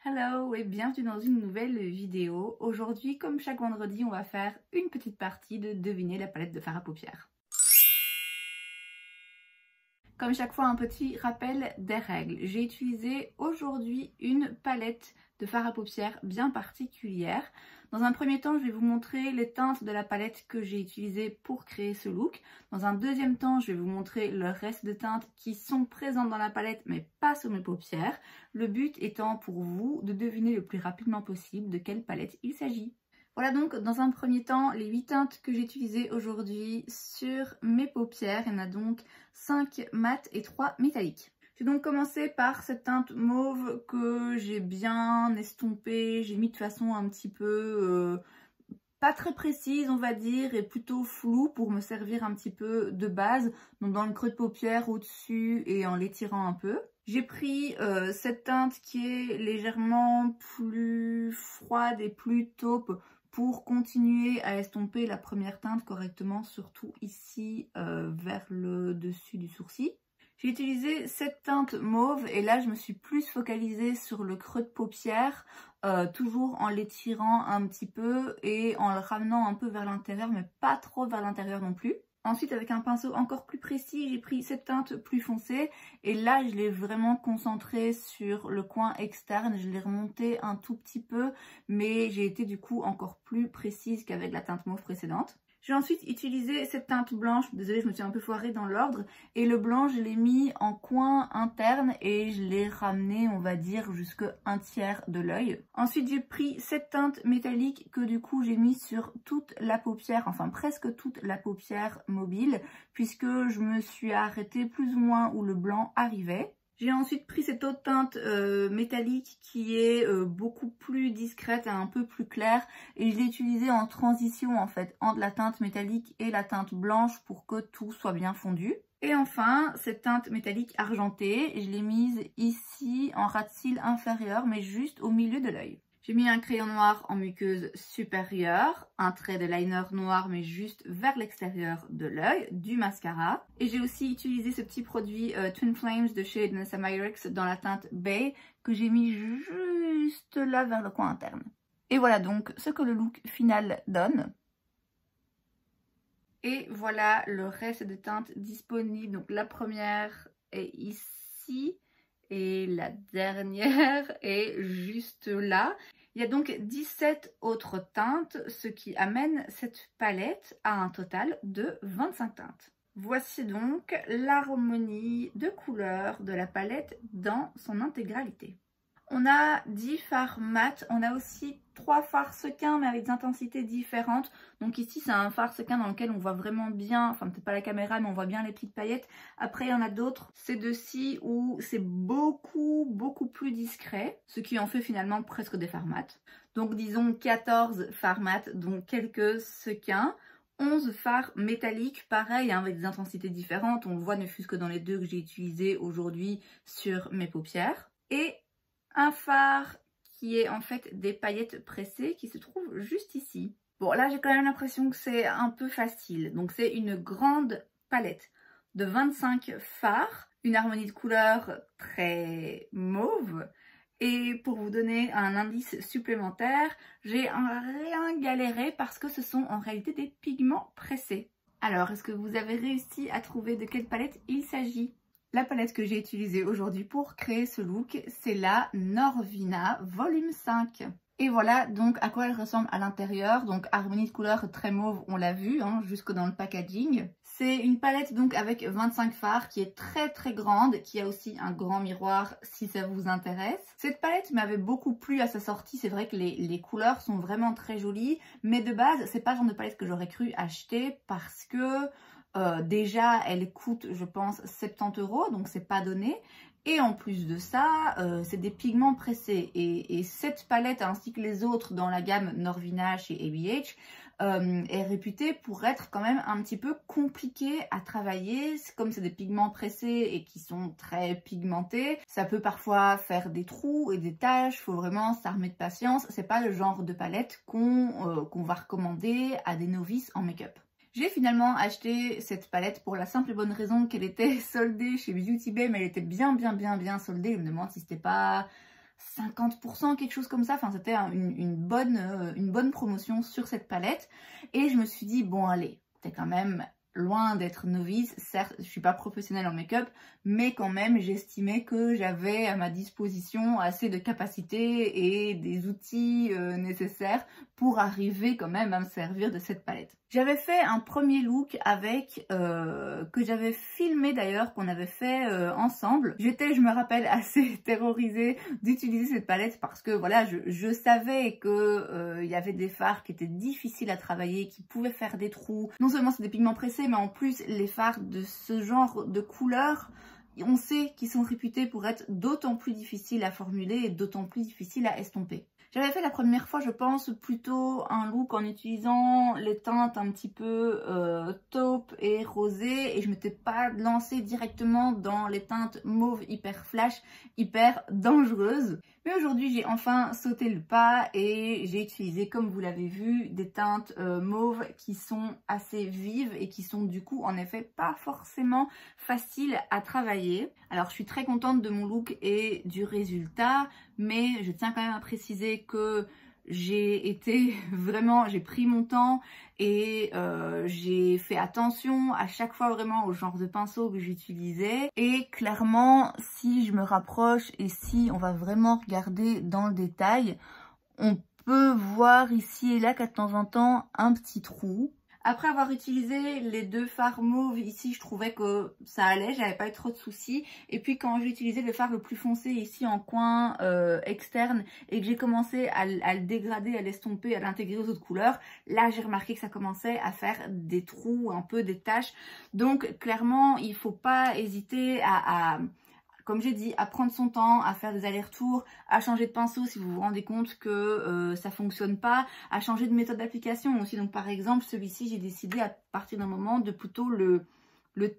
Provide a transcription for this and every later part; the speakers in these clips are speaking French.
Hello et bienvenue dans une nouvelle vidéo. Aujourd'hui, comme chaque vendredi, on va faire une petite partie de deviner la palette de fard à paupières. Comme chaque fois, un petit rappel des règles. J'ai utilisé aujourd'hui une palette de fard à paupières bien particulière. Dans un premier temps, je vais vous montrer les teintes de la palette que j'ai utilisée pour créer ce look. Dans un deuxième temps, je vais vous montrer le reste de teintes qui sont présentes dans la palette mais pas sur mes paupières. Le but étant pour vous de deviner le plus rapidement possible de quelle palette il s'agit. Voilà donc dans un premier temps les 8 teintes que j'ai utilisées aujourd'hui sur mes paupières. Il y en a donc 5 mat et 3 métalliques. Je vais donc commencer par cette teinte mauve que j'ai bien estompée. J'ai mis de façon un petit peu pas très précise on va dire et plutôt floue pour me servir un petit peu de base. Donc dans le creux de paupière au-dessus et en l'étirant un peu. J'ai pris cette teinte qui est légèrement plus froide et plus taupe pour continuer à estomper la première teinte correctement, surtout ici vers le dessus du sourcil. J'ai utilisé cette teinte mauve et là je me suis plus focalisée sur le creux de paupière, toujours en l'étirant un petit peu et en le ramenant un peu vers l'intérieur mais pas trop vers l'intérieur non plus. Ensuite, avec un pinceau encore plus précis, j'ai pris cette teinte plus foncée et là, je l'ai vraiment concentrée sur le coin externe. Je l'ai remonté un tout petit peu, mais j'ai été du coup encore plus précise qu'avec la teinte mauve précédente. J'ai ensuite utilisé cette teinte blanche, désolée je me suis un peu foirée dans l'ordre, et le blanc je l'ai mis en coin interne et je l'ai ramené on va dire jusqu'à un tiers de l'œil. Ensuite j'ai pris cette teinte métallique que du coup j'ai mis sur toute la paupière, enfin presque toute la paupière mobile, puisque je me suis arrêtée plus ou moins où le blanc arrivait. J'ai ensuite pris cette autre teinte métallique qui est beaucoup plus discrète et un peu plus claire et je l'ai utilisée en transition en fait entre la teinte métallique et la teinte blanche pour que tout soit bien fondu. Et enfin cette teinte métallique argentée, je l'ai mise ici en ras de cils inférieur mais juste au milieu de l'œil. J'ai mis un crayon noir en muqueuse supérieure, un trait de liner noir mais juste vers l'extérieur de l'œil, du mascara. Et j'ai aussi utilisé ce petit produit Twin Flames de chez Vanessa Myricks dans la teinte Bay que j'ai mis juste là vers le coin interne. Et voilà donc ce que le look final donne. Et voilà le reste des teintes disponibles. Donc la première est ici. Et la dernière est juste là. Il y a donc 17 autres teintes, ce qui amène cette palette à un total de 25 teintes. Voici donc l'harmonie de couleurs de la palette dans son intégralité. On a 10 fards mat, on a aussi 3 fards sequins mais avec des intensités différentes. Donc ici c'est un fard sequin dans lequel on voit vraiment bien, enfin peut-être pas la caméra mais on voit bien les petites paillettes. Après il y en a d'autres, ces deux-ci où c'est beaucoup plus discret, ce qui en fait finalement presque des fards mat. Donc disons 14 fards mat, donc quelques sequins. 11 fards métalliques, pareil, hein, avec des intensités différentes. On le voit ne fût-ce que dans les deux que j'ai utilisés aujourd'hui sur mes paupières. Et un fard qui est en fait des paillettes pressées qui se trouve juste ici. Bon là j'ai quand même l'impression que c'est un peu facile. Donc c'est une grande palette de 25 fards, une harmonie de couleurs très mauve. Et pour vous donner un indice supplémentaire, j'ai rien galéré parce que ce sont en réalité des pigments pressés. Alors est-ce que vous avez réussi à trouver de quelle palette il s'agit ? La palette que j'ai utilisée aujourd'hui pour créer ce look, c'est la Norvina Volume 5. Et voilà donc à quoi elle ressemble à l'intérieur. Donc harmonie de couleurs très mauve, on l'a vu, hein, jusque dans le packaging. C'est une palette donc avec 25 fards qui est très grande, qui a aussi un grand miroir si ça vous intéresse. Cette palette m'avait beaucoup plu à sa sortie, c'est vrai que les couleurs sont vraiment très jolies. Mais de base, c'est pas le genre de palette que j'aurais cru acheter parce que... déjà elle coûte je pense 70 €, donc c'est pas donné. Et en plus de ça, c'est des pigments pressés. Et cette palette ainsi que les autres dans la gamme Norvina chez ABH est réputée pour être quand même un petit peu compliquée à travailler. Comme c'est des pigments pressés et qui sont très pigmentés, ça peut parfois faire des trous et des taches. Faut vraiment s'armer de patience. C'est pas le genre de palette qu'on va recommander à des novices en make-up. J'ai finalement acheté cette palette pour la simple et bonne raison qu'elle était soldée chez Beauty Bay, mais elle était bien soldée. Je me demande si c'était pas 50%, quelque chose comme ça. Enfin, c'était une bonne promotion sur cette palette. Et je me suis dit, bon allez, t'es quand même loin d'être novice. Certes, je suis pas professionnelle en make-up, mais quand même, j'estimais que j'avais à ma disposition assez de capacités et des outils nécessaires pour arriver quand même à me servir de cette palette. J'avais fait un premier look avec, que j'avais filmé d'ailleurs, qu'on avait fait ensemble. J'étais, je me rappelle, assez terrorisée d'utiliser cette palette parce que voilà, je savais que il y avait des fards qui étaient difficiles à travailler, qui pouvaient faire des trous. Non seulement c'est des pigments pressés, mais en plus les fards de ce genre de couleur, on sait qu'ils sont réputés pour être d'autant plus difficiles à formuler et d'autant plus difficiles à estomper. J'avais fait la première fois, je pense, plutôt un look en utilisant les teintes un petit peu taupe et rosé, et je m'étais pas lancée directement dans les teintes mauve hyper flash, hyper dangereuses. Mais aujourd'hui, j'ai enfin sauté le pas et j'ai utilisé, comme vous l'avez vu, des teintes mauves qui sont assez vives et qui sont du coup, en effet, pas forcément faciles à travailler. Alors, je suis très contente de mon look et du résultat, mais je tiens quand même à préciser que j'ai pris mon temps et j'ai fait attention à chaque fois vraiment au genre de pinceau que j'utilisais. Et clairement, si je me rapproche et si on va vraiment regarder dans le détail, on peut voir ici et là qu'à de temps en temps un petit trou. Après avoir utilisé les deux fards mauves ici, je trouvais que ça allait, j'avais pas eu trop de soucis. Et puis quand j'ai utilisé le fard le plus foncé ici en coin externe et que j'ai commencé à le dégrader, à l'estomper, à l'intégrer aux autres couleurs, là j'ai remarqué que ça commençait à faire des trous, un peu des taches. Donc clairement, il faut pas hésiter comme j'ai dit, à prendre son temps, à faire des allers-retours, à changer de pinceau si vous vous rendez compte que ça fonctionne pas, à changer de méthode d'application aussi. Donc par exemple, celui-ci, j'ai décidé à partir d'un moment de plutôt le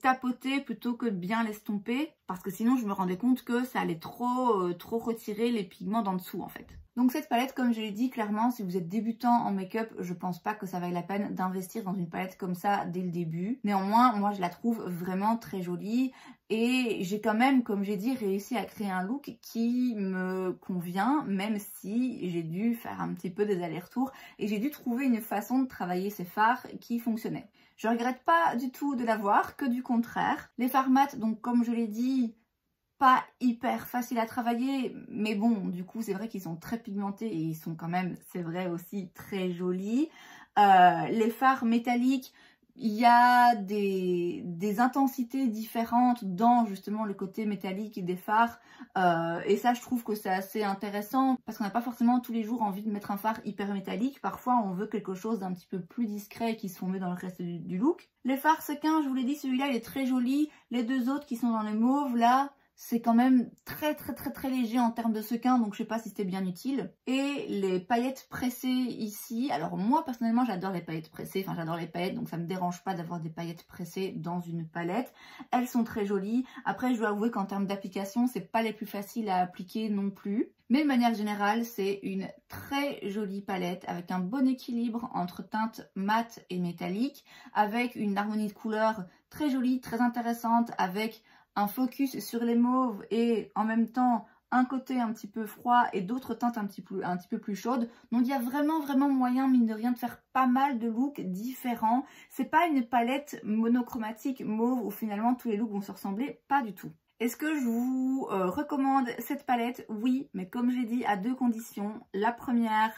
tapoter plutôt que de bien l'estomper, parce que sinon je me rendais compte que ça allait trop retirer les pigments d'en dessous en fait. Donc cette palette, comme je l'ai dit, clairement, si vous êtes débutant en make-up, je pense pas que ça vaille la peine d'investir dans une palette comme ça dès le début. Néanmoins, moi je la trouve vraiment très jolie et j'ai quand même, comme j'ai dit, réussi à créer un look qui me convient, même si j'ai dû faire un petit peu des allers-retours et j'ai dû trouver une façon de travailler ces fards qui fonctionnait. Je regrette pas du tout de l'avoir, que du contraire. Les fards mat, donc comme je l'ai dit, pas hyper facile à travailler, mais bon, du coup, c'est vrai qu'ils sont très pigmentés et ils sont quand même, c'est vrai aussi, très jolis. Les fards métalliques, il y a des intensités différentes dans justement le côté métallique des fards et ça je trouve que c'est assez intéressant parce qu'on n'a pas forcément tous les jours envie de mettre un fard hyper métallique. Parfois on veut quelque chose d'un petit peu plus discret qui se fond mieux dans le reste du look. Les fards sequins, je vous l'ai dit, celui-là il est très joli. Les deux autres qui sont dans les mauves là, c'est quand même très léger en termes de sequins, donc je sais pas si c'était bien utile. Et les paillettes pressées ici, alors moi personnellement j'adore les paillettes pressées, enfin j'adore les paillettes, donc ça me dérange pas d'avoir des paillettes pressées dans une palette. Elles sont très jolies. Après je dois avouer qu'en termes d'application, c'est pas les plus faciles à appliquer non plus. Mais de manière générale, c'est une très jolie palette avec un bon équilibre entre teintes mat et métallique, avec une harmonie de couleurs très jolie, très intéressante, avec un focus sur les mauves et en même temps un côté un petit peu froid et d'autres teintes un petit peu plus chaudes. Donc il y a vraiment moyen, mine de rien, de faire pas mal de looks différents. C'est pas une palette monochromatique mauve où finalement tous les looks vont se ressembler, pas du tout. Est-ce que je vous recommande cette palette? Oui, mais comme j'ai dit, à deux conditions. La première,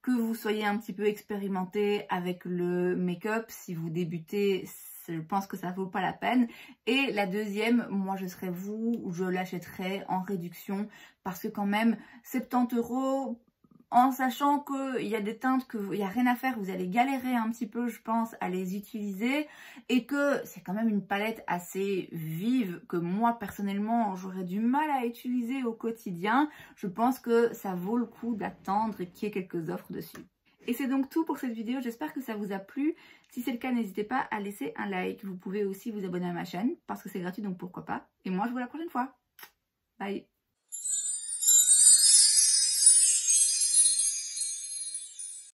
que vous soyez un petit peu expérimenté avec le make-up. Si vous débutez, je pense que ça vaut pas la peine. Et la deuxième, moi je serais vous, je l'achèterais en réduction parce que quand même 70 €, en sachant qu'il y a des teintes qu'il n'y a rien à faire, vous allez galérer un petit peu je pense à les utiliser et que c'est quand même une palette assez vive que moi personnellement j'aurais du mal à utiliser au quotidien. Je pense que ça vaut le coup d'attendre qu'il y ait quelques offres dessus. Et c'est donc tout pour cette vidéo, j'espère que ça vous a plu. Si c'est le cas, n'hésitez pas à laisser un like. Vous pouvez aussi vous abonner à ma chaîne parce que c'est gratuit, donc pourquoi pas. Et moi, je vous vois la prochaine fois. Bye!